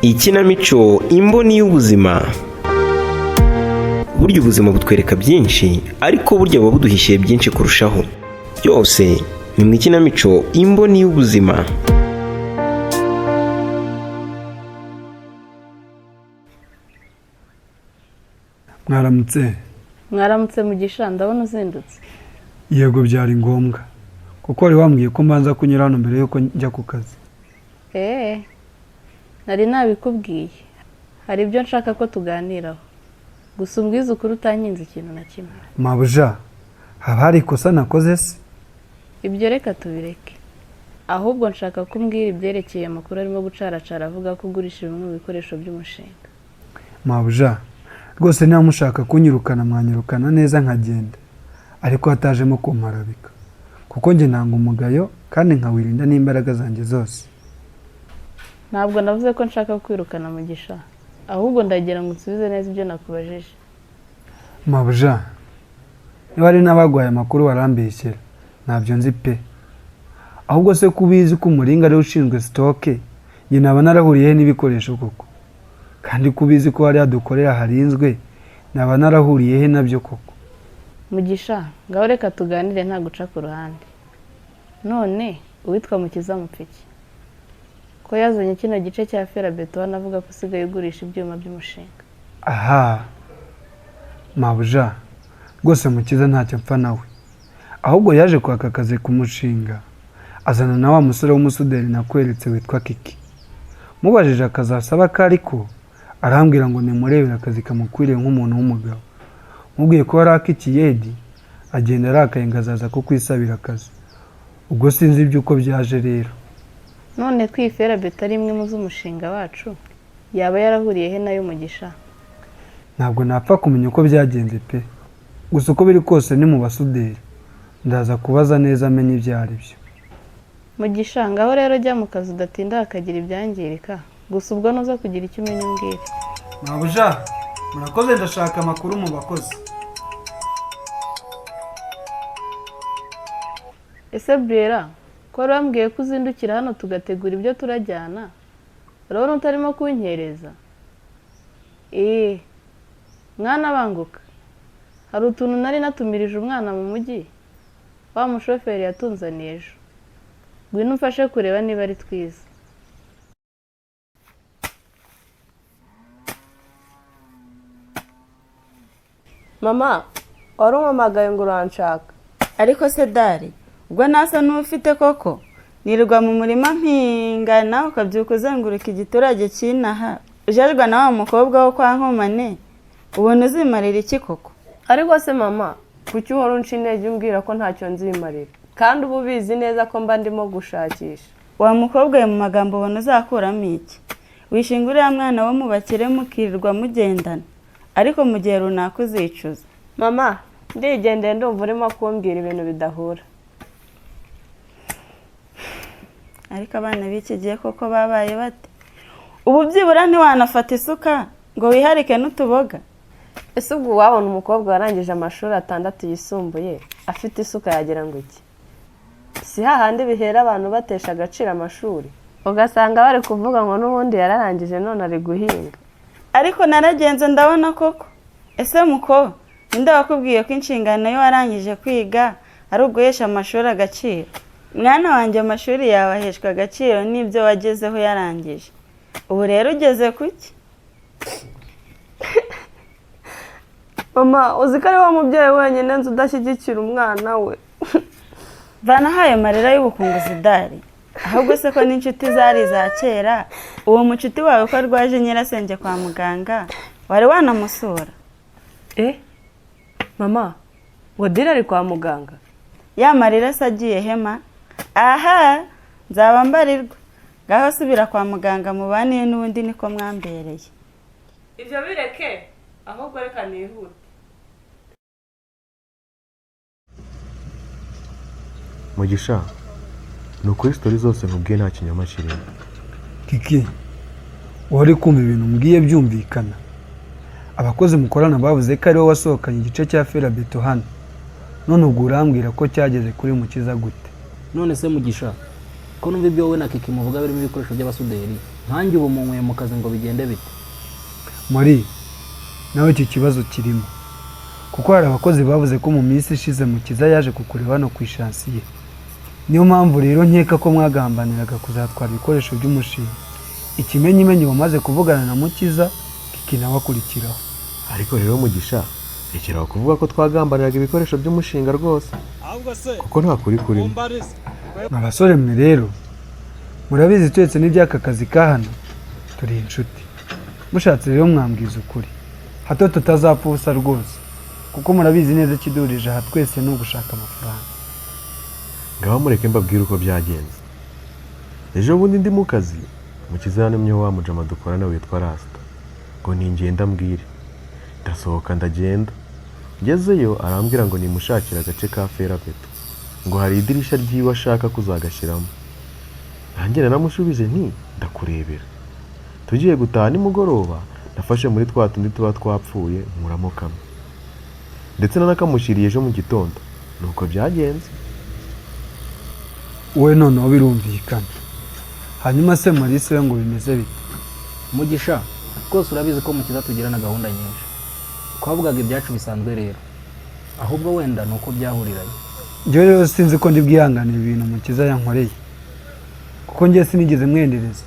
Ikinamico imboni y'ubuzima. Burya ubuzima butwereka byinshi, ariko burya buba buduhishiye byinshi kurushaho. Byose ni mu ikinamico imboni y'ubuzima. Mwaramutse Mugisha, ndabona uzindutse. Yego byari ngombwa, kuko wari wambwiye ko mbanza kunyura hano mbere yuko njya ku kazi. Nari nabikubwiye, hari ibyo nshaka ko tuganiraho, gusa umbwiza ukuri utankinze ikintu na kimwe. Mabuja, haba hari ikosa nakoze se? Ibyo reka tubireke, ahubwo nshaka ko umbwira ibyerekeye amakuru arimo gucaracara avuga ko ugurisha bimwe mu bikoresho by'umushinga. Mabuja, rwose niba mushaka kunyirukana mwanyirukana neza nkagenda, ariko hatajemo kumparabika, kuko njye nanga umugayo kandi nkawirinda n'imbaraga zanjye zose. Ntabwo navuze ko nshaka kwirukana Mugisha, ahubwo ndagira ngo usubize neza ibyo nakubajije. Mabuja, niba ari n'abagwaye amakuru warambeshyera, ntabyo nzi pe. Ahubwo se kubizi ko umuringa ari ushinzwe sitoke, njye naba narahuriyehe n'ibikoresho koko? Kandi kubizi ko hariya dukorera harinzwe, naba narahuriyehe nabyo koko? Mugisha, ngaho reka tuganire nta guca ku ruhande. None uwitwa Mukiza Mupfiki ko yazanye kino gice cya Ferabeto anavuga ko usigaye ugurisha ibyuma by'umushinga. Aha, Mabuja, rwose Mukiza ntacyo mpfa nawe, ahubwo yaje kwaka akazi ku mushinga, azana na wa musore w'umusuderi nakweretse witwa Kiki. Mubajije akazi asaba ko ariko arambwira ngo nimurebere akazi kamukwiriye nk'umuntu w'umugabo. Mubwiye ko ari ak'ikiyedi, agenda arakaye ngo azaza kukwisabira akazi. Ubwo sinzi iby'uko byaje rero. None twifera Beto ari imwe mu z'umushinga wacu, yaba yarahuriye he nayo Mugisha? Ntabwo napfa kumenya uko byagenze pe, gusa uko biri kose ni mu basuderi, ndaza kubaza neza amenye ibyo ari byo. Mugisha, ngaho rero jya mu kazi udatinda hakagira ibyangirika, gusa ubwo nuza kugira icyo umenya umbwire. Mabuja, murakoze, ndashaka amakuru mu bakozi. Ese Briera, ko wambwiye ko uzindukira hano tugategura ibyo turajyana, urabona utarimo kunkereza? Mwana banguka, hari utuntu nari natumirije umwana mu mujyi, wa mushoferi yatunzaniye ejo. Ngwino umfashe kureba niba ari twiza. Mama, wari umpamagaye ngo uranshaka. Ariko se Dari, ubwo nasa n'ufite koko, nirirwa mu murima mpingana ukabyuka uzenguruka igiturage cy'inaha, ujerwa na wa mukobwa wo kwa Nkomane, ubona uzimarira iki koko? Ariko se mama, kuki uhora unca intege umbwira ko ntacyo nzimarira, kandi uba ubizi neza ko mba ndimo gushakisha? Wa mukobwa we mu magambo ubona uzakuramo iki? Wishinga uriya mwana wo mu bakire mukirirwa mugendana, ariko mu gihe runaka uzicuza. Mama, ndigendeye ndumva urimo kumbwira ibintu bidahura. Ariko abana b'iki gihe koko babaye bate? Ubu byibura ntiwanafata isuka ngo wiharike n'utuboga? Ese ubwo wabona umukobwa warangije amashuri 6 yisumbuye afite isuka yagira ngo iki? Si hahandi bihera abantu batesha agaciro amashuri, ugasanga bari kuvuga ngo n'ubundi yararangije none ari guhinga. Ariko naragenze ndabona koko. Ese muko, ninde wakubwiye ko inshingano yo warangije kwiga ari uguhesha amashuri agaciro? Mwana wanjye amashuri yawe aheshwa agaciro n'ibyo wagezeho yarangije. Ubu rero ugeze kuki? Mama, uzi ko ari wa mubyeyi wenyine nzi udashyigikira umwana we. Vana hayo marira y'ubukunguzi Dari. Ahubwo se ko n'inshuti zari za kera, uwo mucuti wawe ko arwaje nyirasenge kwa muganga, wari wanamusura? Mama, Dira ari kwa muganga? Ya marira se agiye hema? Aha, nzaba mbarirwa. Ngaho subira kwa muganga mubaniye n'ubundi niko mwambereye. Ibyo bireke, ahubwo reka nihute. Mugisha, ni ukuri sitori zose nkubwiye nta kinyoma kirimo. Kiki, wari kumva ibintu mbwiye byumvikana? Abakozi mukorana bavuze ko ari wowe wasohokanye igice cya Ferabeto hano, none ubwo urambwira ko cyageze kuri Mukiza gute? None se Mugisha, ko numva ibyo wowe na Kiki muvuga birimo ibikoresho by'abasuderi, nkanjye ubu munyweye mu kazi ngo bigende bite? muri nawe icyo kibazo kirimo kuko hari abakozi bavuze ko mu minsi ishize Mukiza yaje kukureba hano ku ishansiye. Niyo mpamvu rero nkeka ko mwagambaniraga kuzatwara ibikoresho by'umushinga. Ikimenyimenyi wamaze kuvugana na Mukiza kikinawe akurikiraho. ariko rero Mugisha rekeraho kuvuga ko twagambaniraga ibikoresho by'umushinga rwose kuko nta kuri kurimo. Abasore mwe rero murabizi twese n'iby'aka kazi ka hano turi inshuti. Mushatse rero mwambwiza ukuri hato tutazapfa ubusa rwose kuko murabizi neza ikidurije aha twese ni ugushaka amafaranga. Ngaho mureke mbabwire uko byagenze. Ejo bundi ndi mu kazi Mukiza yanemye wa mujama dukorana witwa Rasta ngo ningenda mbwire. Ndasohoka ndagenda, ngezeyo arambwira ngo nimushakira agace ka Ferabeto ngo hari idirisha ry'iwe ashaka kuzagashyiramo. Nanjye naramushubije nti ndakurebera. Tugiye gutaha nimugoroba nafashe muri twa tundi tuba twapfuye nkuramo kamwe ndetse nanakamushyiriye ejo mu gitondo. Nuko byagenze. Wowe noneho birumvikana. Hanyuma se Maurice we ngo bimeze bite? Mugisha rwose urabizi ko Mukiza tugirana gahunda nyinshi. Twavugaga ibyacu bisanzwe rero, ahubwo wenda ni uko byahuriranye. Njyewe rero sinzi ko ndi bwihanganira ibintu Mukiza yankoreye kuko njye sinigeze mwendereza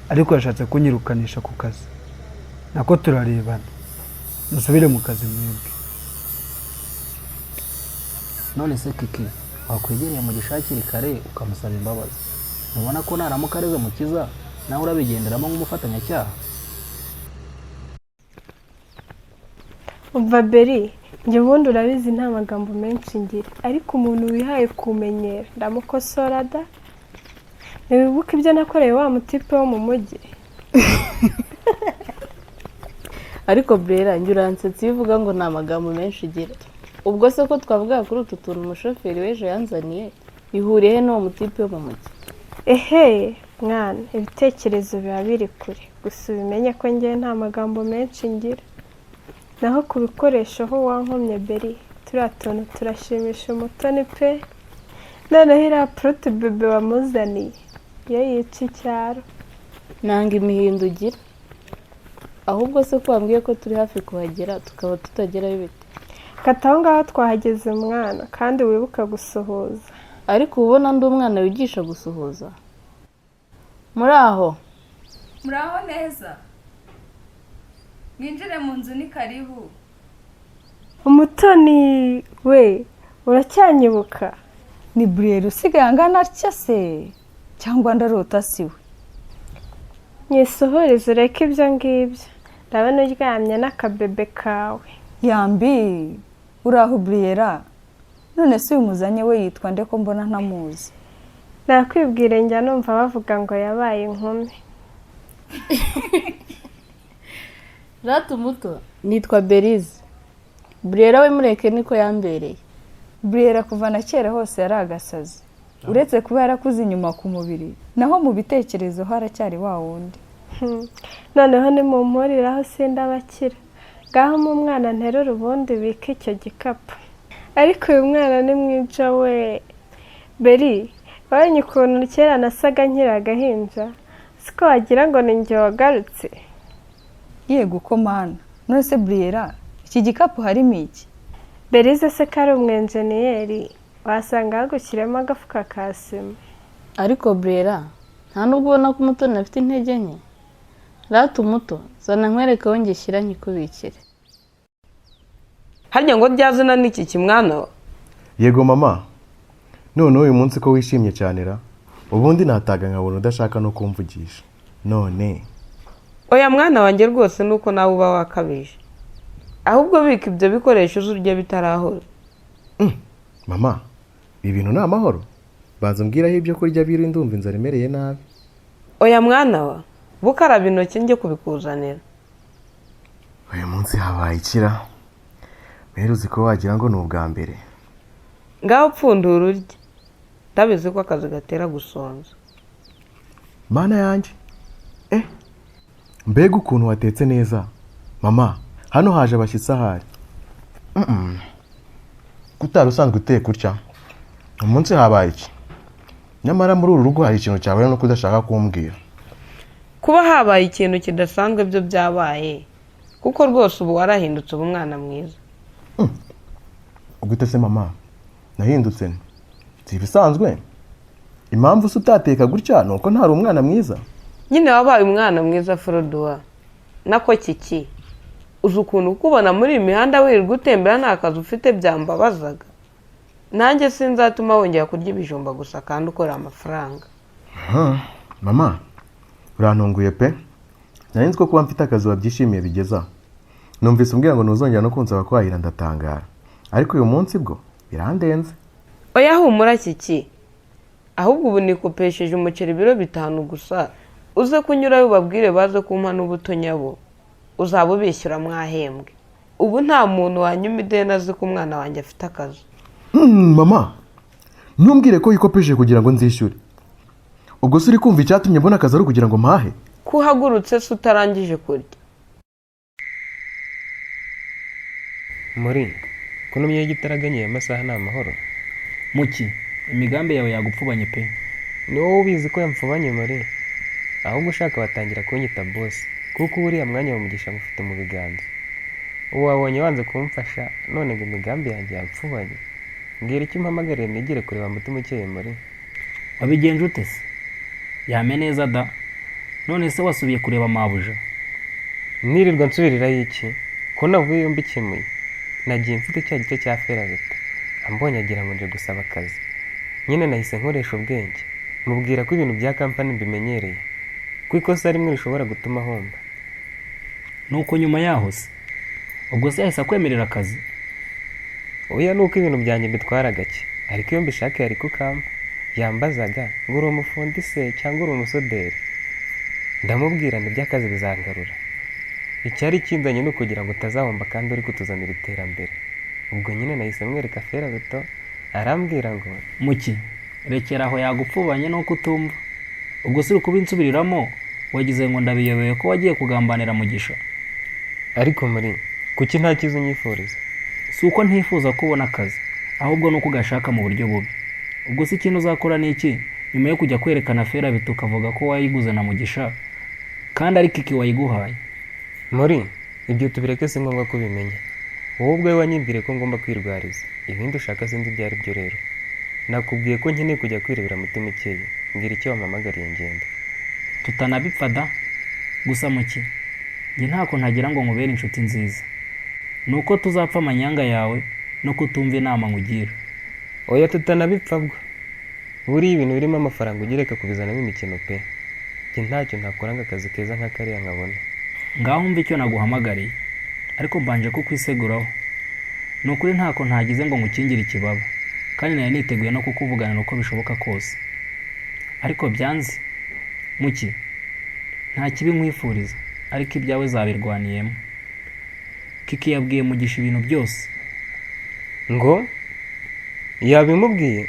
ariko yashatse kunyirukanisha ku kazi. Nako turarebana, musubire mu kazi mwebwe. None se Kiki wakwegereye Mugisha hakiri kare ukamusaba imbabazi? Mubona ko naramuka areze Mukiza nawe urabigenderamo nk'umufatanyacyaha? Umva Beri, njye ubundi urabizi nta magambo menshi ngira ariko umuntu wihaye kumenyera ndamukosora da. Ntiwibuka ibyo nakoreye wa mutipe wo mu mujyi? ariko Brera njye uransetse iyo uvuga ngo nta magambo menshi ugira. Ubwo se ko twavuga kuri utu tuntu umushoferi w'ejo yanzaniye bihuriye he n'uwo mutipe wo mu mujyi? Ehe mwana, ibitekerezo biba biri kure gusa ubimenye ko njye nta magambo menshi ngira. Naho ku bikoresho ho wankomye Beri, turiya tuntu turashimisha umutoni pe. Noneho iriya porote bebe wamuzaniye iyo yica icyaro. Nanga imihindo ugira. Ahubwo se ko wambwiye ko turi hafi kuhagera tukaba tutagerayo bite? Kata aho ngaho twahageze mwana kandi wibuka gusuhuza. Ariko ubona ndi umwana wigisha gusuhuza? Muraho neza. Mwinjire mu nzu ni karibu. Umutoni we uracyanyibuka? Ni Brielle usigaye angana atya se cyangwa ndarota siwe? Nyisuhurize ureke ibyo ngibyo. Ndabona uryamye n'akabebe kawe. Yambi uraho Brielle. None se umuzanye we yitwa nde ko mbona ntamuzi? Nakwibwire njya numva bavuga ngo yabaye inkumi. Rata umuto nitwa Berize. Brielle we mureke niko yambereye. Brielle kuva na kera hose yari agasazi. Uretse kuba yarakuze inyuma ku mubiri, naho mu bitekerezo haracyari wa wundi. Noneho nimumpuriraho sindabakira. Ngaho mu mwana nterura ubundi bika icyo gikapu. Ariko uyu mwana ni mwiza we. Beri, wabonye ukuntu kera nasaga nkiri agahinja? Siko wagira ngo ni njye wagarutse? Yego ko mana. None se Brielle, iki gikapu harimo iki? Berize se ko ari umwenjeniyeri, wasanga hagushyiramo agafuka ka sima. Ariko Brielle, nta nubwo ubona ko umutoni afite intege nke? Rata umuto, zana nkwereke aho ngishyira nkikubikire. Harya ngo ryazana n'iki kimwana wa? Yego mama. None uyu munsi ko wishimye cyane ra? Ubundi nataga nkabona udashaka no kumvugisha. None Oya mwana wanjye rwose nuko nawe uba wakabije. Ahubwo bika ibyo bikoresho uzurya bitarahora. Mama, ibi bintu ni amahoro. Banza mbwiraho ibyo kurya biri ndumva inzara imereye nabi. Oya mwana wa, bukaraba intoki njye kubikuzanira. Uyu munsi habaye ikira. Meruzi ko wagira ngo ni ubwa mbere. Ngaho pfundura urye. Ndabizi ko akazi gatera gusonza. Mana yanjye. Mbega ukuntu watetse neza. Mama, hano haje abashyitsi ahari. Kutari usanzwe uteka utya. Umunsi habaye iki? Nyamara muri uru rugo hari ikintu cyabaye no kudashaka kumbwira. kuba habaye ikintu kidasanzwe byo byabaye, kuko rwose ubu warahindutse uba umwana mwiza. Ugute se mama nahindutse si ibisanzwe? Impamvu se utateka gutya nuko ntari umwana mwiza? Nyine wabaye umwana mwiza Frodoa. Nako Kiki, uzi ukuntu ukubona muri imihanda wirirwa utembera nta kazi ufite byambabazaga. Nanjye sinzatuma wongera kurya ibijumba gusa kandi ukora amafaranga. Mama urantunguye pe. Nari ko kuba mfite akazi wabyishimiye bigeza. Numvise umbwira ngo ntuzongera no kunsaba kwahira ndatangara. Ariko uyu munsi bwo birandenze. Oya humura Kiki. Ahubwo ubu nikopesheje umuceri ibiro 5 gusa. Uze kunyurayo ubabwire baze kumpa n'ubuto nyabo. Uzaba ubishyura mwahembwe. Ubu nta muntu wanyuma ideni azi ko umwana wanjye afite akazi. Mama ntumbwire ko yikopeje kugira ngo nzishyure. Ubwo se uri kumva icyatumye mbona akazi ari kugira ngo mpahe? Kuhagurutse se utarangije kurya. Muri kuno mye gitaraganye amasaha na amahoro. Muki imigambi yawe yagupfubanye pe. Ni wowe ubizi ko yamfubanye Muri. Ahubwo ushaka batangira kunyita boss kuko uriya mwanya wumugisha mufite mu biganza. Ubu wabonye wanze kumfasha none ngo imigambi yanjye yapfubanye. Mbwira icyo mpamagarire nigire kureba mutima ukeye Muri. Wabigenje ute se? Yame neza da. None se wasubiye kureba mabuja? Nirirwa nsubirira iki? Ko navuye mbikemuye. Nagiye mfite cya gice cya Ferabeto. Ambonye agira ngo nje gusaba akazi. Nyine nahise nkoresha ubwenge. Mubwira ko ibintu bya kampani mbimenyereye. Ko ikosa rimwe rishobora gutuma homba. Nuko nyuma yaho se ubwo se yahise akwemerera akazi? Oya nuko ibintu byanjye bitwara gake. Ariko iyo mbishaka yari kukamba. Yambazaga ngo uri umufundi se cyangwa uri umusoderi. Ndamubwira nti by'akazi bizangarura. Icyari kinzanye no kugira ngo utazahomba kandi uri kutuzanira iterambere. Ubwo nyine nahise mwereka Ferabeto arambwira ngo Muki rekera aho yagupfubanye no kutumva. Ubwo se ukuba insubiriramo wagize ngo ndabiyobeye ko wagiye kugambanira Mugisha. Ariko Muri kuki nta kizo nyifuriza? Si uko ntifuza kubona akazi ahubwo nuko ugashaka mu buryo bubi. Ubwo se ikintu uzakora ni iki nyuma yo kujya kwerekana Ferabeto ukavuga ko wayiguze na Mugisha kandi ari Kiki wayiguhaye? Muri ibyo tubireke si ngombwa kubimenya. Wowe ubwo wanyibwire ko ngomba kwirwariza. Ibindi ushaka sindi byari byo rero. Nakubwiye ko nkeneye kujya kwirebera mutima ukeye. Mbwira icyo wamamagariye ngenda. Tutanabipfa da. Gusa Muki njye ntako ntagira ngo nkubere inshuti nziza. Nuko tuzapfa amanyanga yawe no kutumva inama ngugira. Oya tutanabipfa bwo. Buri ibintu birimo amafaranga ugereka kubizanamo imikino pe. Njye ntacyo ntakoranga akazi keza nka kariya nkabona. Ngaho mva icyo naguhamagariye. Ariko mbanje ko kwiseguraho. Nukuri ntako ntagize ngo ngukingire ikibaba. Kandi nayo niteguye no kukuvugana uko bishoboka kose. Ariko byanze Muki nta kibi nkwifuriza ariko ibyawe zabirwaniyemo. Kiki yabwiye Mugisha ibintu byose. Ngo yabimubwiye?